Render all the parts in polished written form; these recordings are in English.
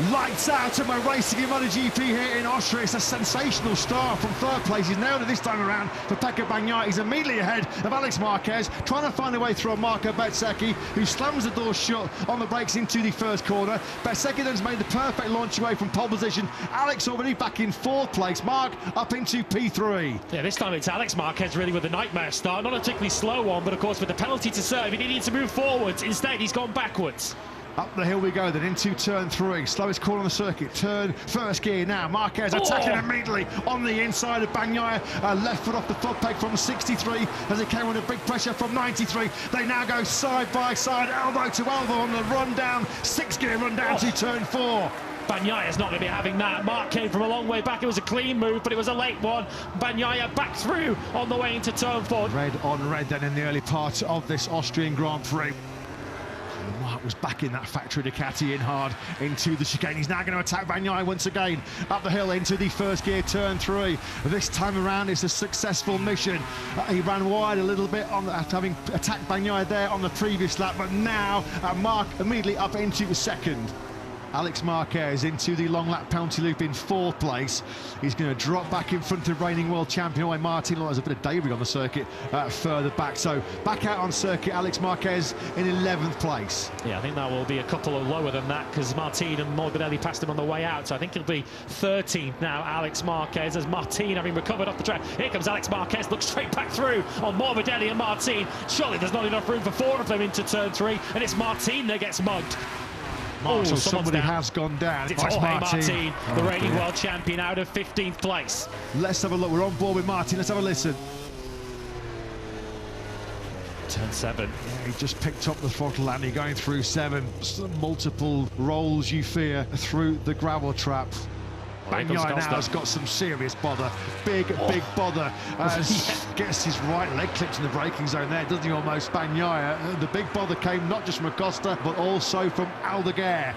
Lights out, and we're racing in MotoGP here in Austria. It's a sensational start from third place. He's nailed it this time around for Pecco Bagnaia. He's immediately ahead of Alex Marquez, trying to find a way through on Marco Bezzecchi, who slams the door shut on the brakes into the first corner. Bezzecchi then's made the perfect launch away from pole position. Alex already back in fourth place. Marc up into P3. Yeah, this time it's Alex Marquez really with a nightmare start. Not a particularly slow one, but of course with the penalty to serve, he needed to move forwards. Instead, he's gone backwards. Up the hill we go then into turn 3, slowest corner on the circuit, turn first gear now. Marquez attacking immediately on the inside of Bagnaia, left foot off the foot peg from 63 as it came under big pressure from 93. They now go side by side, elbow to elbow on the run down, 6-gear run down to turn 4. Bagnaia is not going to be having that. Marc came from a long way back. It was a clean move, but it was a late one. Bagnaia back through on the way into turn 4. Red on red then in the early part of this Austrian Grand Prix. Marc was back in that factory Ducati in hard into the chicane. He's now going to attack Bagnaia once again up the hill into the first gear, turn 3. This time around it's a successful mission. He ran wide a little bit after having attacked Bagnaia there on the previous lap, but now Marc immediately up into second. Alex Marquez into the long lap penalty loop in fourth place. He's going to drop back in front of reigning world champion Martin. There's a bit of David on the circuit further back. So back out on circuit, Alex Marquez in 11th place. Yeah, I think that will be a couple of lower than that because Martin and Morbidelli passed him on the way out. So I think he'll be 13th now, Alex Marquez, as Martin having recovered off the track. Here comes Alex Marquez, looks straight back through on Morbidelli and Martin. Surely there's not enough room for 4 of them into turn 3, and it's Martin that gets mugged. So somebody has gone down. It's Martin, the reigning world champion, out of 15th place. Let's have a look. We're on board with Martin. Let's have a listen. Turn 7. Yeah, he just picked up the throttle and he's going through 7. Multiple rolls, you fear, through the gravel trap. Bagnaia now has got some serious bother. Big bother. Gets his right leg clipped in the braking zone there, doesn't he, almost, Bagnaia. The big bother came not just from Acosta, but also from Aldeguer.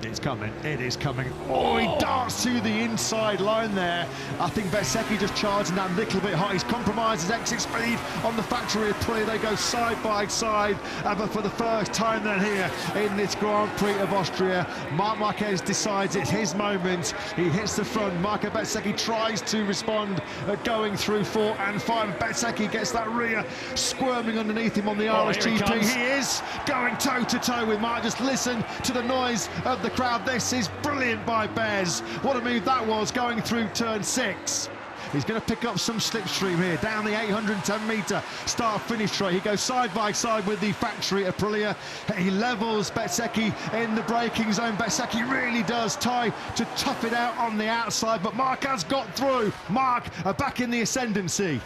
It's coming, it is coming. Oh, he darts to the inside line there. I think Bezzecchi just charging that little bit hot. He's compromised his exit speed on the factory Aprilia. They go side by side, but for the first time then here in this Grand Prix of Austria, Marc Marquez decides it's his moment. He hits the front. Marco Bezzecchi tries to respond, going through 4 and 5. Bezzecchi gets that rear squirming underneath him on the RSGP. He is going toe-to-toe with Marc. Just listen to the noise of the crowd. This is brilliant by Bez. What a move that was, going through turn 6. He's going to pick up some slipstream here down the 810-metre start-finish straight. He goes side by side with the factory Aprilia. He levels Bezzecchi in the braking zone. Bezzecchi really does try to tough it out on the outside, but Marc has got through. Marc back in the ascendancy.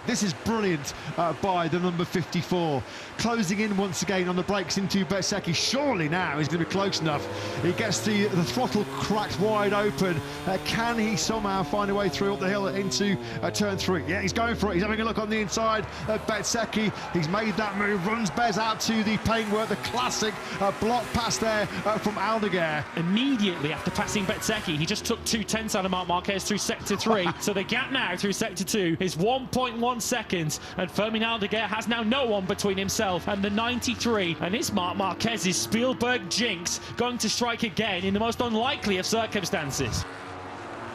This is brilliant by the number 54. Closing in once again on the brakes into Bezzecchi. Surely now he's going to be close enough. He gets the throttle cracked wide open. Can he somehow find a way through up the hill into turn 3? Yeah, he's going for it. He's having a look on the inside of Bezzecchi. He's made that move, runs Bez out to the paintwork. The classic block pass there from Aldeguer. Immediately after passing Bezzecchi, he just took 2/10 out of Marc Marquez through sector 3. So the gap now through sector 2 is 1.1 seconds, and Fermin Aldeguer has now no one between himself and the 93, and it's Marc Marquez's Spielberg jinx going to strike again in the most unlikely of circumstances.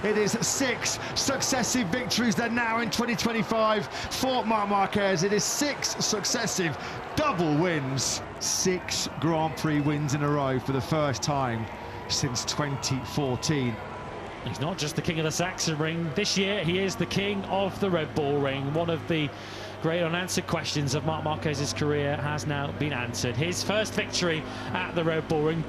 It is 6 successive victories then now in 2025 for Marc Marquez. It is 6 successive double wins. 6 Grand Prix wins in a row for the first time since 2014. He's not just the king of the Saxon ring. This year he is the king of the Red Bull ring. One of the great unanswered questions of Marc Marquez's career has now been answered. His first victory at the Red Bull ring.